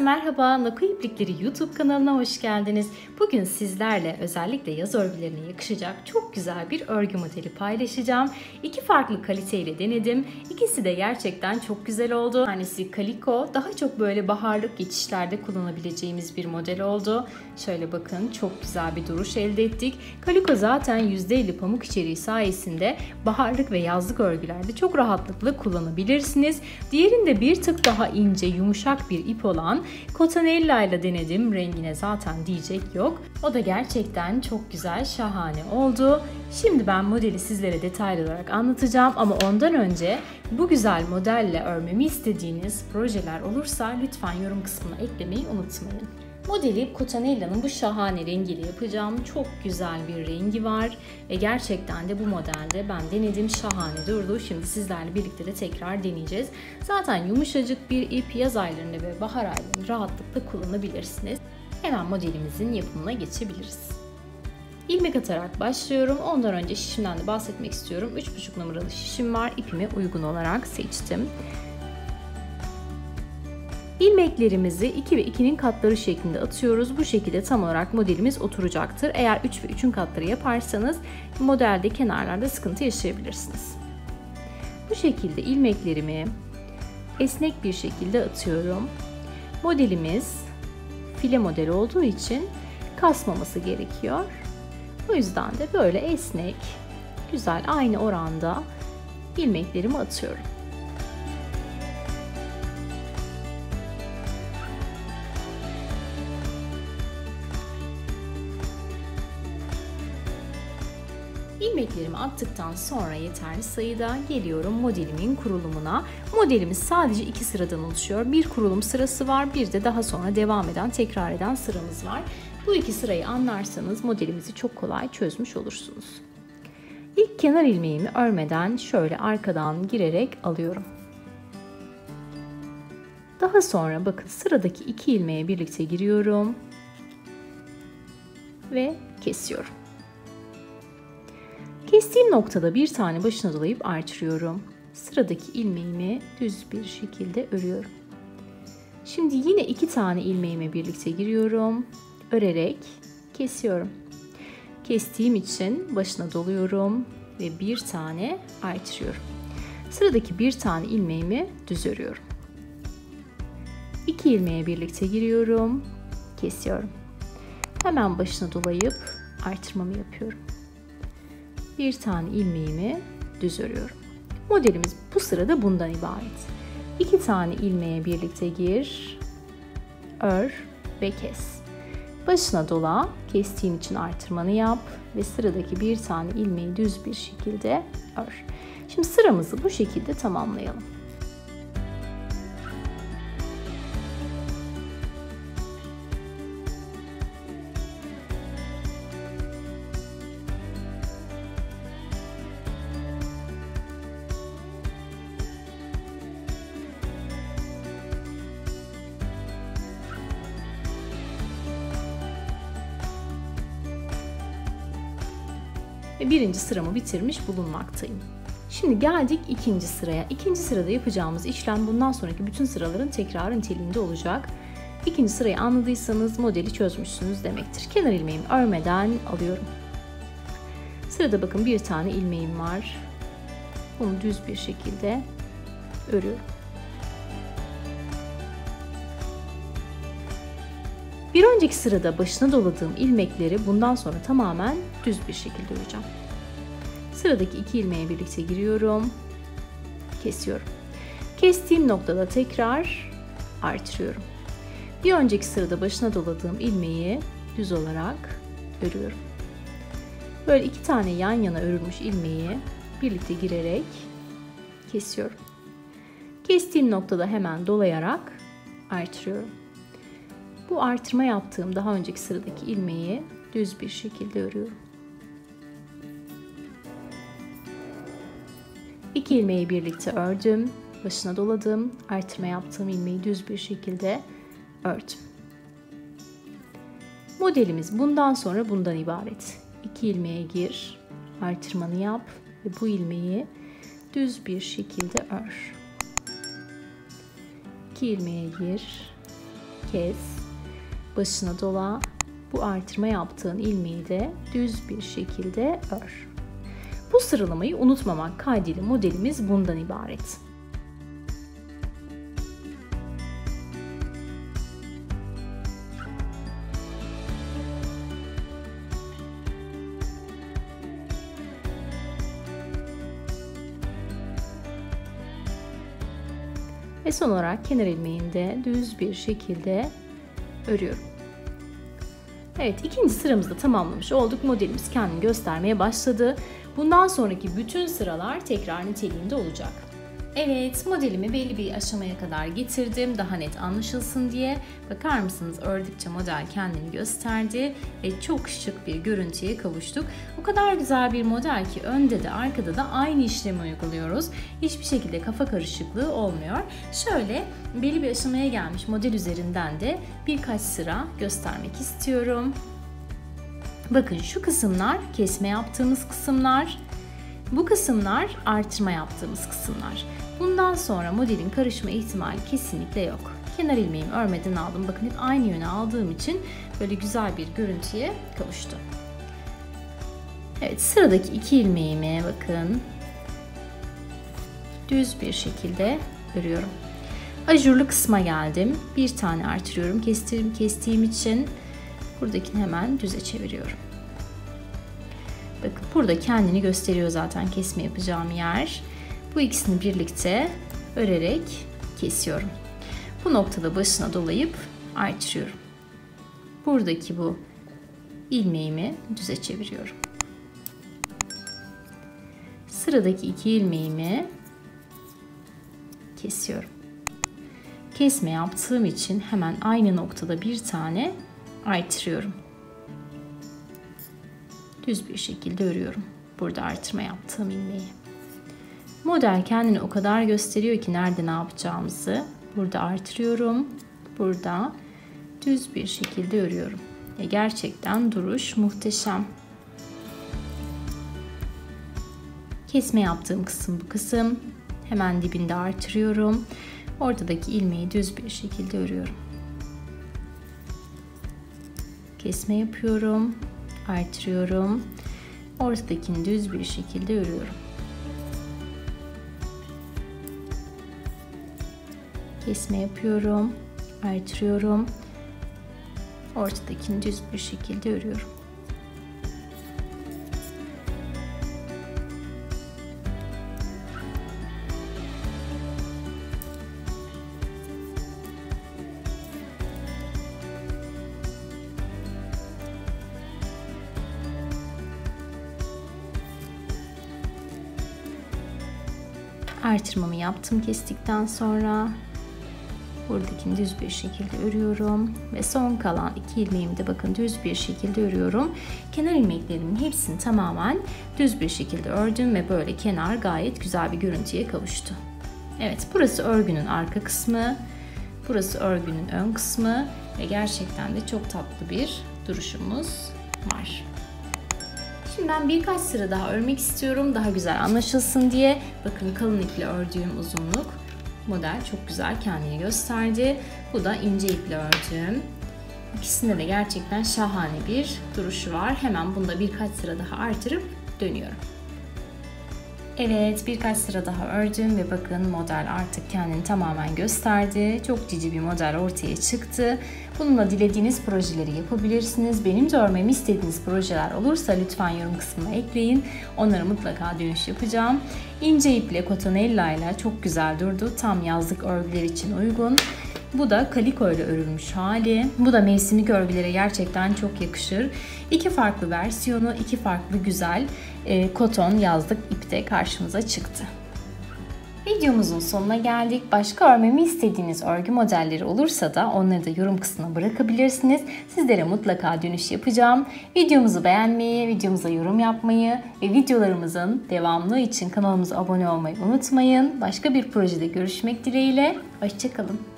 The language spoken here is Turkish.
Merhaba, Naku İplikleri YouTube kanalına hoş geldiniz. Bugün sizlerle özellikle yaz örgülerine yakışacak çok güzel bir örgü modeli paylaşacağım. İki farklı kaliteyle denedim. İkisi de gerçekten çok güzel oldu. Bir tanesi kaliko, daha çok böyle baharlık geçişlerde kullanabileceğimiz bir model oldu. Şöyle bakın, çok güzel bir duruş elde ettik. Kaliko zaten %50 pamuk içeriği sayesinde baharlık ve yazlık örgülerde çok rahatlıkla kullanabilirsiniz. Diğerinde bir tık daha ince, yumuşak bir ip olan Cotonella ile denedim. Rengine zaten diyecek yok. O da gerçekten çok güzel, şahane oldu. Şimdi ben modeli sizlere detaylı olarak anlatacağım ama ondan önce bu güzel modelle örmemi istediğiniz projeler olursa lütfen yorum kısmına eklemeyi unutmayın. Modeli Cotonella'nın bu şahane rengiyle yapacağım. Çok güzel bir rengi var ve gerçekten de bu modelde ben denedim, şahane durdu. Şimdi sizlerle birlikte de tekrar deneyeceğiz. Zaten yumuşacık bir ip, yaz aylarında ve bahar aylarında rahatlıkla kullanabilirsiniz. Hemen modelimizin yapımına geçebiliriz. İlmek atarak başlıyorum. Ondan önce şişimden de bahsetmek istiyorum. 3,5 numaralı şişim var. İpime uygun olarak seçtim. İlmeklerimizi 2 ve 2'nin katları şeklinde atıyoruz. Bu şekilde tam olarak modelimiz oturacaktır. Eğer 3 ve 3'ün katları yaparsanız modelde kenarlarda sıkıntı yaşayabilirsiniz. Bu şekilde ilmeklerimi esnek bir şekilde atıyorum. Modelimiz file model olduğu için kasmaması gerekiyor. O yüzden de böyle esnek, güzel, aynı oranda ilmeklerimi atıyorum. İlmeklerimi attıktan sonra yeterli sayıda geliyorum modelimin kurulumuna. Modelimiz sadece 2 sıradan oluşuyor. Bir kurulum sırası var, bir de daha sonra devam eden, tekrar eden sıramız var. Bu 2 sırayı anlarsanız modelimizi çok kolay çözmüş olursunuz. İlk kenar ilmeğimi örmeden şöyle arkadan girerek alıyorum. Daha sonra bakın sıradaki 2 ilmeğe birlikte giriyorum ve kesiyorum. Kestiğim noktada bir tane başına dolayıp artırıyorum. Sıradaki ilmeğimi düz bir şekilde örüyorum. Şimdi yine 2 tane ilmeğime birlikte giriyorum. Örerek kesiyorum. Kestiğim için başına doluyorum ve bir tane artırıyorum. Sıradaki bir tane ilmeğimi düz örüyorum. 2 ilmeğe birlikte giriyorum. Kesiyorum. Hemen başına dolayıp artırmamı yapıyorum. Bir tane ilmeğimi düz örüyorum. Modelimiz bu sırada bundan ibaret. 2 tane ilmeğe birlikte gir, ör ve kes. Başına dola, kestiğin için artırmanı yap ve sıradaki bir tane ilmeği düz bir şekilde ör. Şimdi sıramızı bu şekilde tamamlayalım. Ve birinci sıramı bitirmiş bulunmaktayım. Şimdi geldik ikinci sıraya. İkinci sırada yapacağımız işlem bundan sonraki bütün sıraların tekrarı niteliğinde olacak. İkinci sırayı anladıysanız modeli çözmüşsünüz demektir. Kenar ilmeğimi örmeden alıyorum. Sırada bakın bir tane ilmeğim var. Bunu düz bir şekilde örüyorum. Bir önceki sırada başına doladığım ilmekleri bundan sonra tamamen düz bir şekilde öreceğim. Sıradaki 2 ilmeğe birlikte giriyorum. Kesiyorum. Kestiğim noktada tekrar artırıyorum. Bir önceki sırada başına doladığım ilmeği düz olarak örüyorum. Böyle 2 tane yan yana örülmüş ilmeği birlikte girerek kesiyorum. Kestiğim noktada hemen dolayarak artırıyorum. Bu artırma yaptığım daha önceki sıradaki ilmeği düz bir şekilde örüyorum. 2 ilmeği birlikte ördüm, başına doladım, artırma yaptığım ilmeği düz bir şekilde ördüm. Modelimiz bundan sonra bundan ibaret. 2 ilmeğe gir, artırmanı yap ve bu ilmeği düz bir şekilde ör. 2 ilmeğe gir, kes, başına dola. Bu artırma yaptığın ilmeği de düz bir şekilde ör. Bu sıralamayı unutmamak kaydıyla modelimiz bundan ibaret. Ve son olarak kenar ilmeğini de düz bir şekilde örüyorum. Evet, ikinci sıramızda tamamlamış olduk. Modelimiz kendini göstermeye başladı. Bundan sonraki bütün sıralar tekrar niteliğinde olacak. Evet, modelimi belli bir aşamaya kadar getirdim. Daha net anlaşılsın diye. Bakar mısınız, ördükçe model kendini gösterdi ve çok şık bir görüntüye kavuştuk. O kadar güzel bir model ki önde de arkada da aynı işlemi uyguluyoruz. Hiçbir şekilde kafa karışıklığı olmuyor. Şöyle belli bir aşamaya gelmiş model üzerinden de birkaç sıra göstermek istiyorum. Bakın, şu kısımlar kesme yaptığımız kısımlar. Bu kısımlar artırma yaptığımız kısımlar. Bundan sonra modelin karışma ihtimali kesinlikle yok. Kenar ilmeğimi örmeden aldım. Bakın, hep aynı yöne aldığım için böyle güzel bir görüntüye kavuştu. Evet, sıradaki 2 ilmeğimi bakın düz bir şekilde örüyorum. Ajurlu kısma geldim. Bir tane artırıyorum. Kestiğim için buradakini hemen düze çeviriyorum. Bakın, burada kendini gösteriyor zaten kesme yapacağım yer. Bu ikisini birlikte örerek kesiyorum. Bu noktada başına dolayıp artırıyorum. Buradaki bu ilmeğimi düze çeviriyorum. Sıradaki 2 ilmeğimi kesiyorum. Kesme yaptığım için hemen aynı noktada bir tane artırıyorum. Düz bir şekilde örüyorum. Burada artırma yaptığım ilmeği. Model kendini o kadar gösteriyor ki nerede ne yapacağımızı. Burada artırıyorum. Burada düz bir şekilde örüyorum. Gerçekten duruş muhteşem. Kesme yaptığım kısım bu kısım. Hemen dibinde artırıyorum. Ortadaki ilmeği düz bir şekilde örüyorum. Kesme yapıyorum. Artırıyorum. Ortadakini düz bir şekilde örüyorum. Kesme yapıyorum. Artırıyorum. Ortadakini düz bir şekilde örüyorum. Artırmamı yaptım kestikten sonra. Buradakini düz bir şekilde örüyorum ve son kalan 2 ilmeğimi de bakın düz bir şekilde örüyorum. Kenar ilmeklerimin hepsini tamamen düz bir şekilde ördüm ve böyle kenar gayet güzel bir görüntüye kavuştu. Evet, burası örgünün arka kısmı, burası örgünün ön kısmı ve gerçekten de çok tatlı bir duruşumuz var. Şimdi ben birkaç sıra daha örmek istiyorum, daha güzel anlaşılsın diye. Bakın, kalın iple ördüğüm uzunluk. Model çok güzel kendini gösterdi. Bu da ince iple ördüğüm. İkisinde de gerçekten şahane bir duruşu var. Hemen bunda birkaç sıra daha artırıp dönüyorum. Evet, birkaç sıra daha ördüm ve bakın model artık kendini tamamen gösterdi. Çok cici bir model ortaya çıktı. Bununla dilediğiniz projeleri yapabilirsiniz. Benim de örmemi istediğiniz projeler olursa lütfen yorum kısmına ekleyin. Onlara mutlaka dönüş yapacağım. İnce iple Cotonella ile çok güzel durdu. Tam yazlık örgüler için uygun. Bu da kaliko ile örülmüş hali. Bu da mevsimlik örgülere gerçekten çok yakışır. 2 farklı versiyonu, 2 farklı güzel koton yazlık ipte karşımıza çıktı. Videomuzun sonuna geldik. Başka örmemi istediğiniz örgü modelleri olursa da onları da yorum kısmına bırakabilirsiniz. Sizlere mutlaka dönüş yapacağım. Videomuzu beğenmeyi, videomuza yorum yapmayı ve videolarımızın devamlı için kanalımıza abone olmayı unutmayın. Başka bir projede görüşmek dileğiyle. Hoşça kalın.